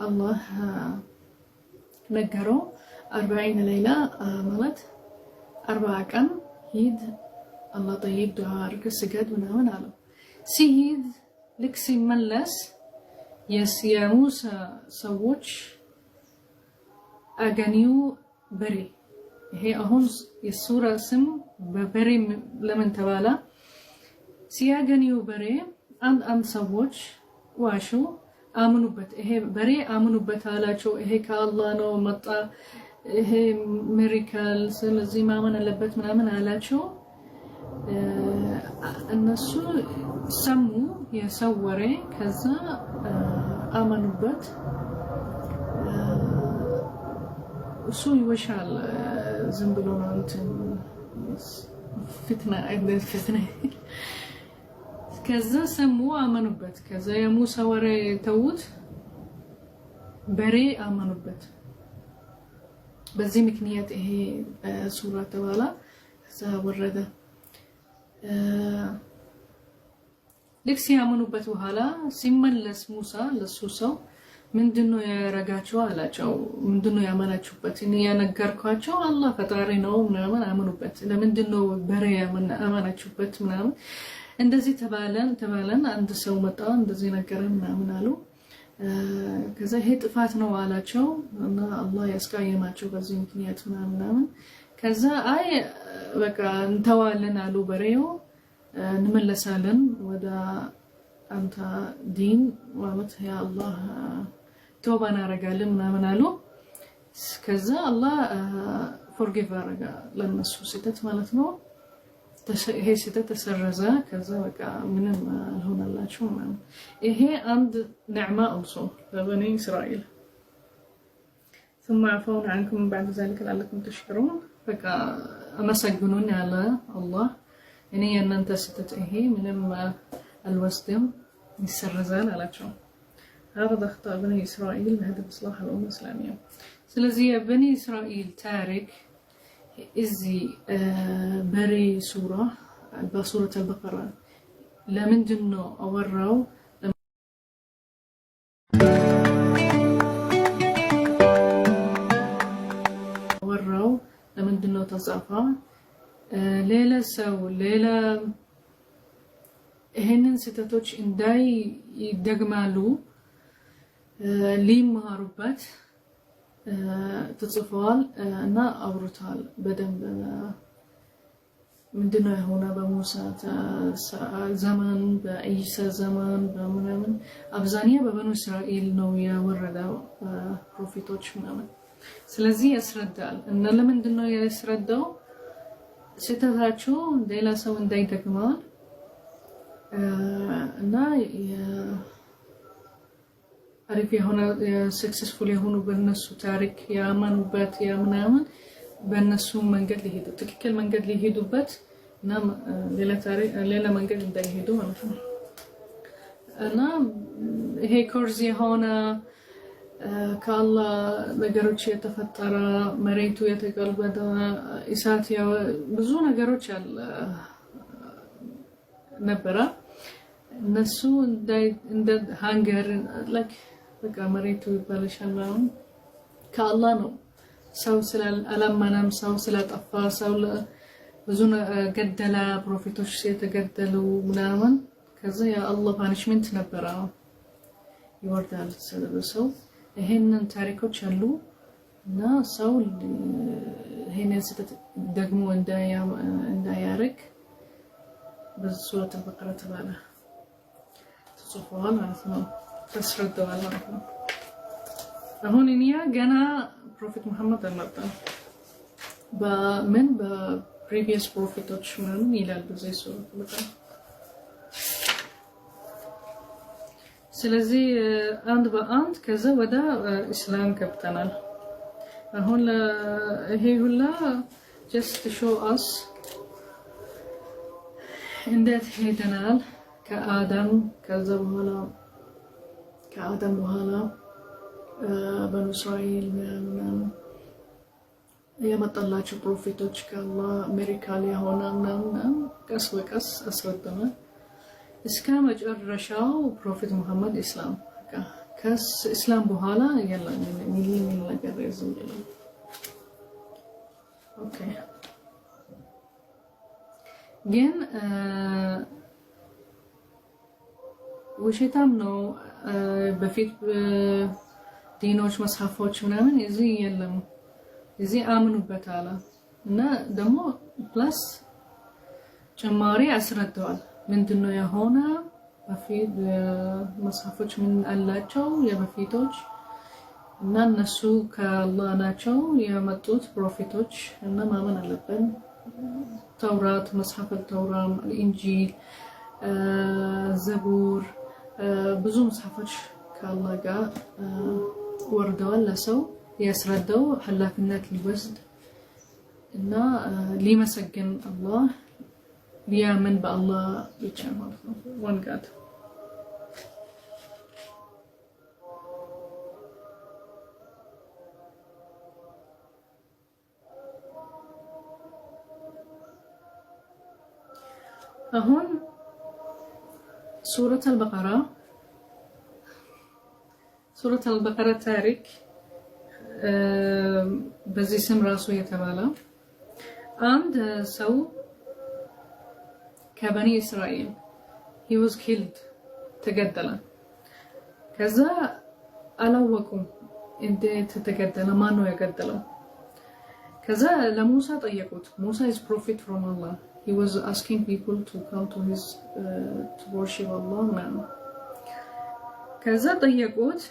አላህ ነገረው 40 ليلة ማለት 40 ቀን ሂድ አላህ ጠይብ ዱዓ አድርግ ስገድ ምናምን አለው። ሲሄድ ልክ ሲመለስ የሙሳ ሰዎች አገኙ በሬ። ይሄ አሁን የሱራ ስም በበሬ ለምን ተባለ? ሲያገኙ በሬ አንድ ሰዎች ዋሹ አምኑበት። ይሄ በሬ አምኑበት አላቸው። ይሄ ከአላህ ነው መጣ፣ ይሄ ሚራክል ስለዚህ ማመን አለበት ምናምን አላቸው። እነሱ ሰሙ የሰው ወሬ። ከዛ አመኑበት። እሱ ይወሻል ዝም ብሎ ነው እንትን ፍትና አይደል ፍትና ከዛ ሰሙ አመኑበት ከዛ የሙሳ ወሬ ተውት በሬ አመኑበት በዚህ ምክንያት ይሄ ሱራ ተባለ ከዛ ወረደ ልክ ሲያመኑበት በኋላ ሲመለስ ሙሳ ለሱሰው ምንድነው ያረጋቸው አላቸው ምንድነው ያመናችሁበት እኔ ያነገርኳቸው አላህ ፈጣሪ ነው ምናምን አመኑበት ለምንድነው በሬ ያመናችሁበት ምናምን እንደዚህ ተባለን አንድ ሰው መጣ እንደዚህ ነገረን ምናምን አሉ ከዛ ይሄ ጥፋት ነው አላቸው እና አላህ ያስቀየማቸው በዚህ ምክንያት ምናምን ከዛ አይ በቃ እንተዋለን አሉ በሬው እንመለሳለን ወደ አንተ ዲን ማለት ያ አላህ توبة نارجال من آمنالو كذا الله forgive رجع لما سوسيتت مالتنا هي ستة تسرزا كذا وكا من هنا الله شو من هي عند نعمة أوصو لبني إسرائيل ثم عفونا عنكم بعد ذلك لعلكم تشكرون فكا أما سجنوني على الله يعني أن أنت ستة هي من الوسطم يسرزان على شو هذا أخطاء بني إسرائيل بهدف إصلاح الأمة الإسلامية. سلزي بني إسرائيل تارك إزي بري سورة بسورة البقرة لمن جنو أوروا لمن جنو تصافى ليلة سو ليلة هنن ستاتوش إنداي يدقمالو ሊማሩበት ተጽፏል እና አውርቷል በደንብ ምንድነው የሆነ በሙሳ ዘመን በኢሳ ዘመን በምናምን አብዛኛው በበኑ እስራኤል ነው ያወረደው ፕሮፌቶች ምናምን ስለዚህ ያስረዳል እና ለምንድነው ያስረዳው ስህተታቸው ሌላ ሰው እንዳይደግመው እና አሪፍ የሆነ ሰክሰስፉል የሆኑ በእነሱ ታሪክ ያማኑበት ያምናምን በእነሱ መንገድ ሊሄዱ ትክክል መንገድ ሊሄዱበት እና ሌላ መንገድ እንዳይሄዱ ማለት ነው እና ይሄ ኮርስ የሆነ ከአላህ ነገሮች የተፈጠረ መሬቱ የተቀልበደ እሳት ብዙ ነገሮች አለ ነበረ እነሱ እንደ ሃንገር ላይክ በቃ መሬቱ ይባላል ከአላህ ነው ሰው ስላላማናም ሰው ስለጠፋ ሰው ብዙ ገደላ ፕሮፌቶች የተገደሉ ምናምን ከዛ ያ አላህ ፓኒሽመንት ነበረ ይወርዳል ስለሰው ይሄንን ታሪኮች አሉ እና ሰው ይሄንን ስህተት ደግሞ እንዳያረግ በሱረት البقرة ተባለ ተጽፏል ማለት ነው ተስረዳዋል ማለት ነው አሁን እኛ ገና ፕሮፌት መሐመድ አልመጣም በምን በፕሪቪየስ ፕሮፌቶች ምናምን ይላል በዚህ ሱረት በጣም ስለዚህ አንድ በአንድ ከዛ ወደ እስላም ገብተናል አሁን ይሄ ሁላ just to show us እንዴት ሄደናል ከአዳም ከዛ በኋላ በኑ እስራኤል ምናምን የመጣላቸው ፕሮፌቶች ከአላህ ሚራክል የሆነ ምናምን ቀስ በቀስ አስረዳናል እስከ መጨረሻው ፕሮፌት መሐመድ ኢስላም ከኢስላም በኋላ ያለው ሚሊዮን ነገር ይዘውልኝ ኦኬ ግን ውሸታም ነው በፊት ዲኖች መጽሐፎች ምናምን እዚህ የለም እዚህ አምኑበታል እና ደግሞ ፕላስ ጭማሪ አስረዳዋል ምንድነው የሆነ በፊት መጽሐፎች ምን አላቸው የበፊቶች እና እነሱ ከአላህ ናቸው የመጡት ፕሮፌቶች እና ማመን አለብን ተውራት መጽሐፈ ተውራም ኢንጂል ዘቡር ብዙ መጽሐፎች ከአላህ ጋር ወርደዋል ለሰው ያስረዳው ኃላፊነት ሊወስድ እና ሊመሰግን አላህ ሊያምን በአላህ ብቻ ማለት ነው one God አሁን ሱረት አልበቀራ ታሪክ በዚህ ስም ራሱ የተባለ አንድ ሰው ከበኒ እስራኤል he was killed ተገደለ ከዛ አላወቁም እንዴት ተገደለ ማን ነው የገደለው ከዛ ለሙሳ ጠየቁት ሙሳ is prophet from Allah he was asking people to come to his to worship Allah now ከዛ ጠየቁት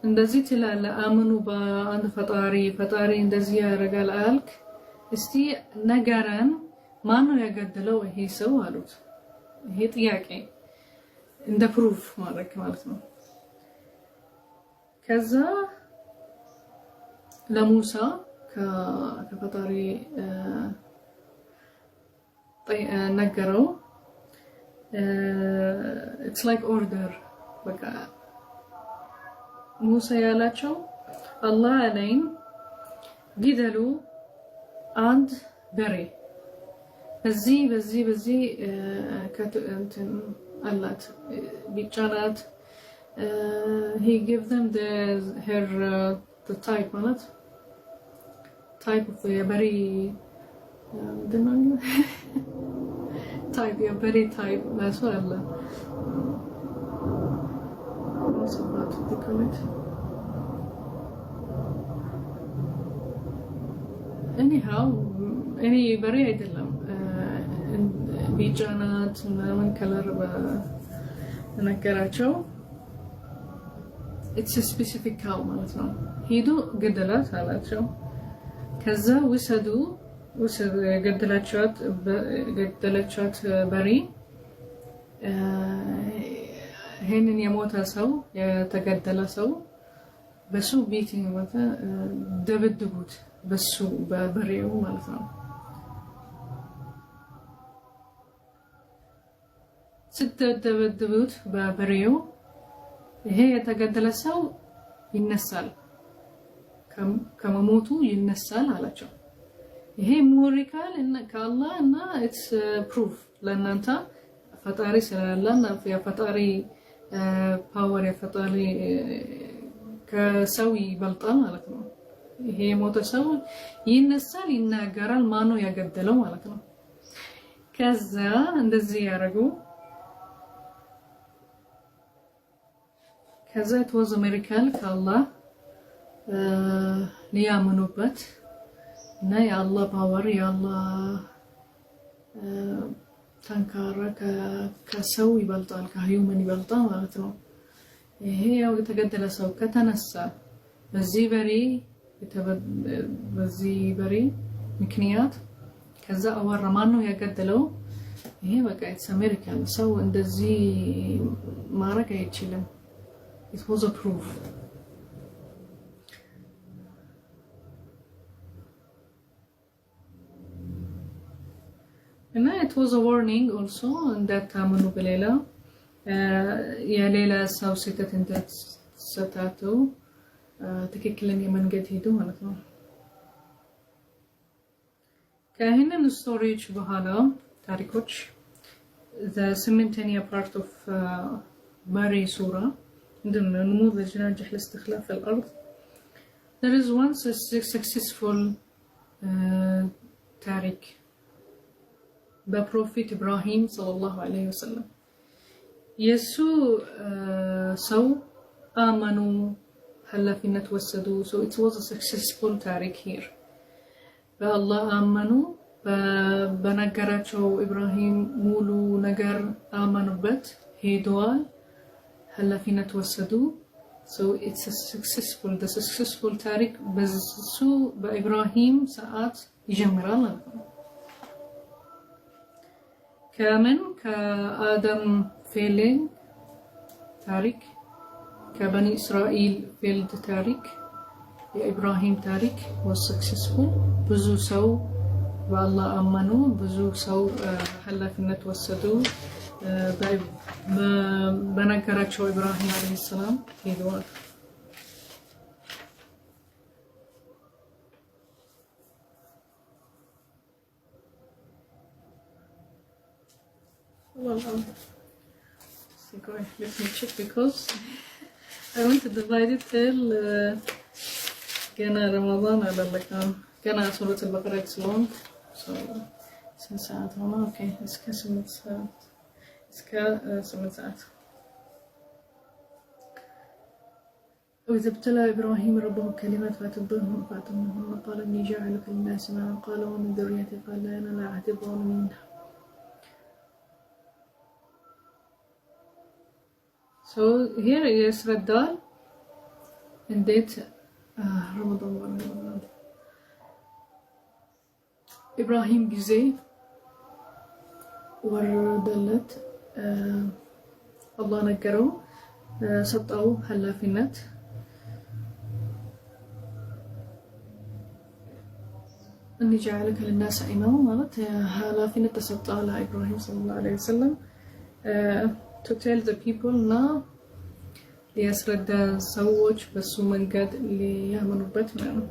እንደዚህ ትላለ አምኑ በአንድ ፈጣሪ እንደዚህ ያደርጋል አልክ እስቲ ነገረን ማን ነው የገደለው ይሄ ሰው አሉት ይሄ ጥያቄ እንደ ፕሩፍ ማለት ነው ከዛ ለሙሳ ከፈጣሪ ነገረው it's like order በቃ ሙሳ ያላቸው አላህ አለኝ ግደሉ አንድ በሬ በዚህ እንትን አላት ቢጫናት he gave them the type ማለት type of a very type a very type that's what Allah also about to call it anyhow any very አይደለም ቢጫናት ምናምን ከለር በነገራቸው it's a specific cow ማለት ነው ሄዱ ገደላት አላቸው ከዛ ወሰዱ ገደላቻት በሪ ይሄንን የሞተ ሰው የተገደለ ሰው በሱ ቢቲንግ ማለት ደብድቡት በሱ በበሬው ማለት ነው ስትደብድቡት በበሬው ይሄ የተገደለ ሰው ይነሳል ከመሞቱ ይነሳል አላቸው ይሄ ሞሪካል እና ከአላህ እና it's proof ለእናንተ ፈጣሪ ስላላና የፈጣሪ ፓወር የፈጣሪ ከሰው ይበልጣል ማለት ነው ይሄ የሞተ ሰው ይነሳል ይናገራል ማን ነው ያገደለው ማለት ነው ከዛ እንደዚህ ያረጉ ከዛ it was a miracle ከአላህ ሊያምኑበት እና የአላህ ፓወር የአላህ ጠንካራ ከሰው ይበልጣል ከሂውመን ይበልጣል ማለት ነው ይሄ ያው የተገደለ ሰው ከተነሳ በዚህ በሪ ምክንያት ከዛ አወራ ማን ነው ያገደለው ይሄ በቃ it's American ሰው እንደዚህ ማረግ አይችልም it was a proof and it was a warning also that ታምኑ በሌላ የሌላ ሰው ስህተት እንደተሳሳቱ ትክክለኛ መንገድ ሄዱ ማለት ነው ከህንን ስቶሪዎች በኋላ ታሪኮች the sementania part of Mari Surah عندنا نموذج ناجح لاستخلاف الأرض there is one successful تاريخ ببروفيت إبراهيم صلى الله عليه وسلم يسوع سو آمنوا هلا فينا توسدوا so it was a successful تاريخ here بالله آمنوا بنجراتشو إبراهيم مولو نجر آمنوا بت هيدوال هلا فينا توسدوا so it's a successful تاريخ بزسو بإبراهيم ساعات يجمرال كمن كآدم فيلين تاريخ كبني إسرائيل فيلد تاريخ إبراهيم تاريخ was successful بزو سو والله أمنوا بزو سو حلا في النت وسدوا بنكرت شو إبراهيم عليه السلام في الوقت والله let me check because I want to divide it till كان رمضان على اللي كان سورة البقرة it's long so 6 ساعات هنا اوكي اسكا 8 ساعات اسكا 8 ساعات وإذا ابتلى إبراهيم ربه كلمات فأتمهن قال إني جاعلك للناس إماما قال ومن ذريتي قال لا ينال عهد الظالمين. So here is Raddal and date Ramadan. إبراهيم جزي وردلت الله نكروا سطعوا هلا في النت إني جعلك للناس إماما مالت هلا في النت سطع على إبراهيم صلى الله عليه وسلم to tell the people now ليسرد سووش بسو منقد اللي يهمنوا بتمام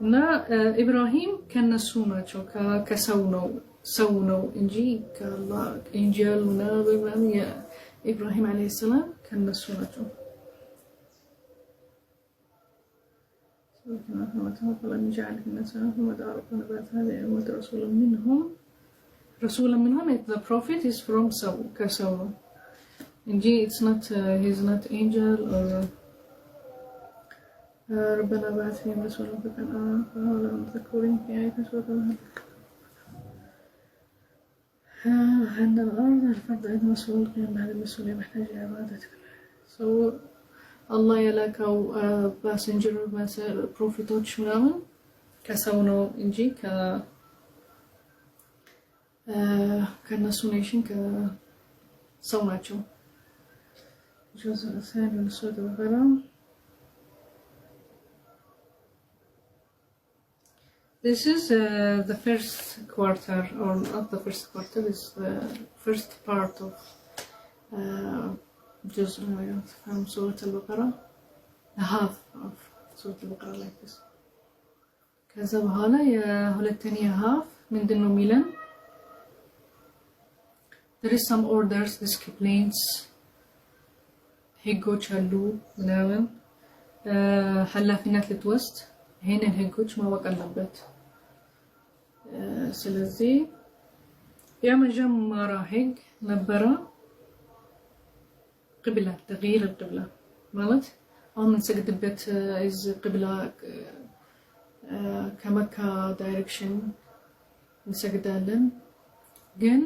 نا إبراهيم كان نسونا شو كسونو إنجي كالله إنجيل ونبي يا إبراهيم عليه السلام كان نسونا شو فلم يجعل الناس هم داروا نبات هذه أمة رسولا منهم the prophet is from كسونو إنجي it's not he's not angel or ربنا بعث فيهم رسولا فكان فهؤلاء مذكورين في آية سورة أن الأرض الفرد عند مسؤول القيام بعد المسؤولية محتاج عبادتك so الله يلاك أو باسنجر بروفيتوች ምናምን ከሰው ነው እንጂ ከነሱ ኔሽን ከሰው ናቸው جزء ثاني من سورة البقرة. This is the first quarter, or not the first quarter, is the first part of جزء from Surah Al-Baqarah, the half of Surah Al-Baqarah like this. كذا بهذا يا هلتني half من دنو ميلان. There is some orders, disciplines, ህጎች አሉ ምናምን ኃላፊነት ልትወስድ ይሄንን ህጎች ማወቅ አለበት ስለዚህ የመጀመሪያ ህግ ነበረ قبلة تغيير القبلة ማለት አሁን እንሰግድበት از قبلة ከመካ ዳይሬክሽን እንሰግዳለን ግን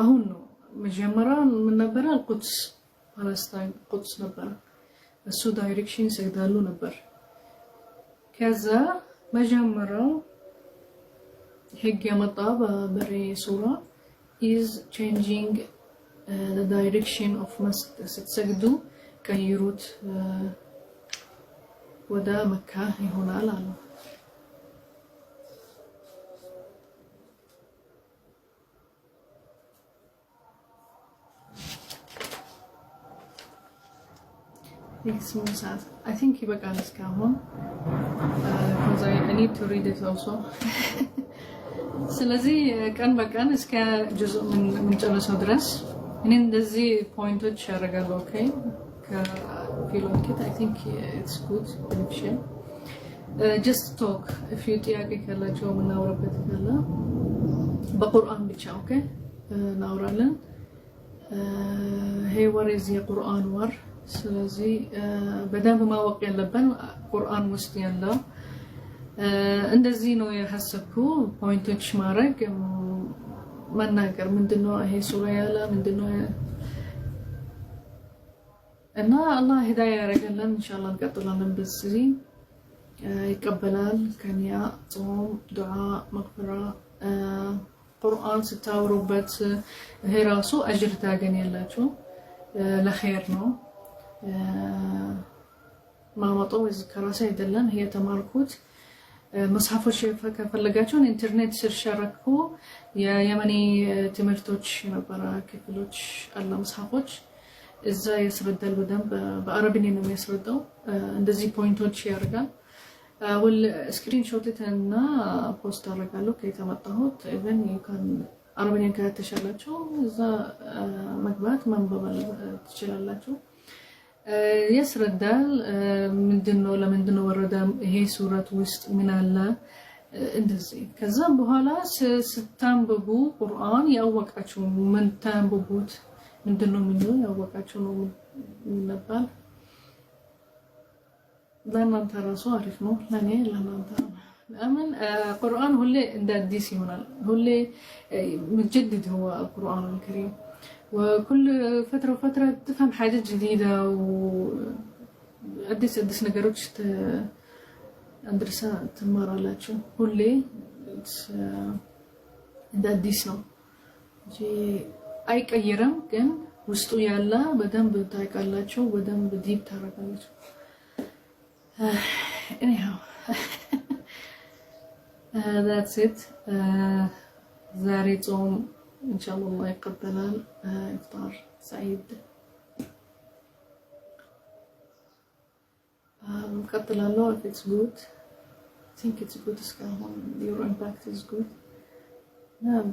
አሁን ነው مجمرة من نبرة القدس فلسطين القدس نبرة السو دايركشن سيدالو نبر كذا مجمرة هيك مطابة بري صورة is changing the direction of مسجد ستسجدو كيروت ودا مكة هنا لانو I think يبقى እስካሁን because I need to read it also ስለዚህ ቀን በቀን እስከ ጁዝእ ምን ጨርሰው ድረስ እኔ እንደዚህ ፖይንቶች ያደርጋለሁ ኦኬ ከፊሎንኪት I think it's good beneficial just talk if you ጥያቄ ካላችሁ ምናወራበት ካለ በቁርአን ብቻ ኦኬ እናወራለን ይሄ ወር የቁርአን ወር ስለዚህ በደንብ ማወቅ ያለብን ቁርአን ውስጥ ያለው እንደዚህ ነው የሐሰብኩ ፖይንቶች ማድረግ መናገር ምንድነው ይሄ ሱራ ያለ ምንድነው እና አላህ ሂዳያ ያረጋለን ኢንሻአላህ እንቀጥላለን በዚህ ይቀበላል ከኒያ ጾም ዱዓ መግፈራ ቁርአን ስታወሩበት ይሄ ራሱ አጅር ታገኛላችሁ ለኸይር ነው ማማጦ ከራሴ አይደለም ይሄ ተማርኩት መጽሐፎች ከፈለጋችሁ ኢንተርኔት ስርሸረኩ የየመኒ ትምህርቶች የነበረ ክፍሎች አለ መጽሐፎች እዛ ያስረዳል በደንብ በአረብኛ ነው የሚያስረዳው እንደዚህ ፖይንቶች ያደርጋል ወል ስክሪን ሾት እና ፖስት አደርጋለሁ ከተመጣሁት ኢቨን ይካን አረብኛ ከተሻላችሁ እዛ መግባት ማንበብ ትችላላችሁ ያስረዳል ምንድነው ለምንድነው ወረደ ይሄ ሱረት ውስጥ ምን አለ እንደዚህ ከዛ በኋላ ስታንብቡ ቁርአን ያወቃችሁ ምን ታንብቡት ምንድነው ምን ያወቃችሁ ነው ምንባል ለእናንተ ራሱ አሪፍ ነው ለኔ ለእናንተ ለምን ቁርአን ሁሌ እንደ አዲስ ይሆናል ሁሌ متجدد هو القرآن الكريم وكل فترة وفترة تفهم حاجات جديدة وأديس نقروش أدرسها تمارا لاتشو كله ده أديس نو جي أي كيرم كن وستو يالا بدم بتاعك لاتشو بدم بديب تارك لاتشو anyhow that's it زاري توم إن شاء الله يقبلنا إفطار سعيد قبل الله if it's good I think it's good your impact is good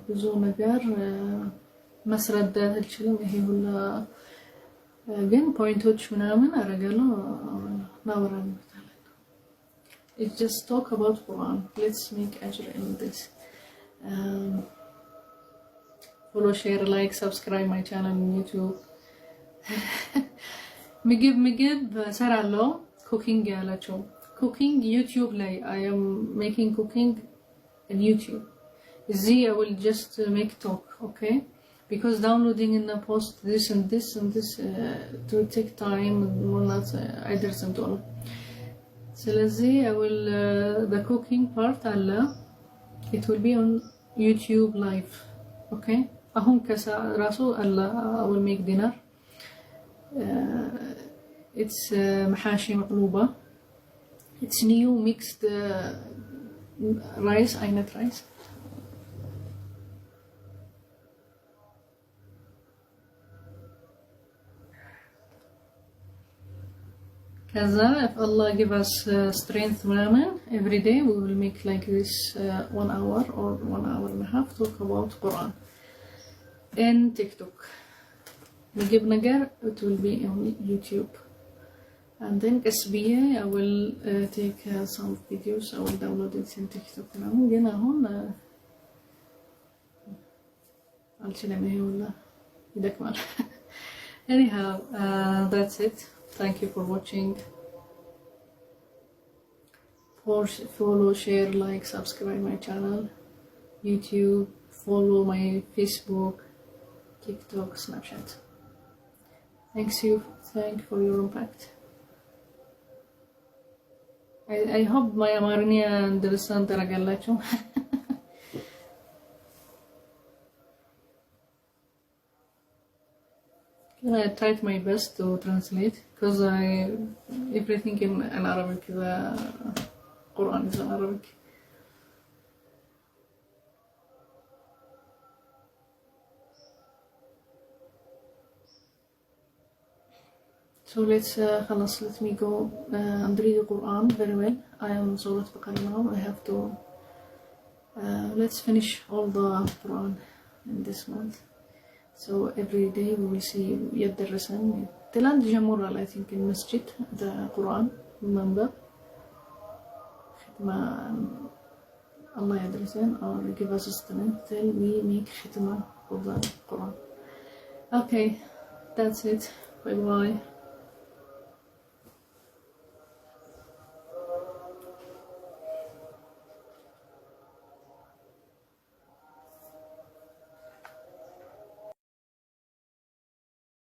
ብዙ ነገር መስረዳት አልችልም ይሄ ሁላ ግን ፖይንቶች ምናምን አረጋለሁ ናወራን It's just talk about Quran let's make ajr in this follow share like subscribe my channel on YouTube ምግብ ሰራለሁ cooking ያላችሁ cooking YouTube ላይ I am making cooking in YouTube I will just make talk okay because downloading in the post this and this to take time not አይደርስም ቶሎ ስለዚህ I will the cooking part Allah it will be on YouTube live okay ahun kasa rasu Allah I will make dinner it's mahashi maqluba it's new mixed rice aynat rice Kaza, if Allah give us strength, every day we will make like this 1 hour or 1 hour and a half talk about Quran and TikTok. We give nagar, it will be on YouTube. And then Kasbiya, I will take some videos, I will download it in TikTok. Anyhow, that's it. Thank you for watching. Follow, share, like, subscribe my channel, YouTube, follow my Facebook, TikTok, Snapchat. Thank you for your impact. I hope my Amarnia understand Taragalacho. I tried my best to translate because everything in Arabic, the Quran is in Arabic. So let me go and read the Quran very well. I am Surah Baqarah now. I have to let's finish all the Quran in this month. So every day we will see يدرسن تلان جمهور I think in masjid the Quran remember ختمة Allah يدرسن or give us strength till we make ختمة of the Quran. Okay, that's it. Bye bye.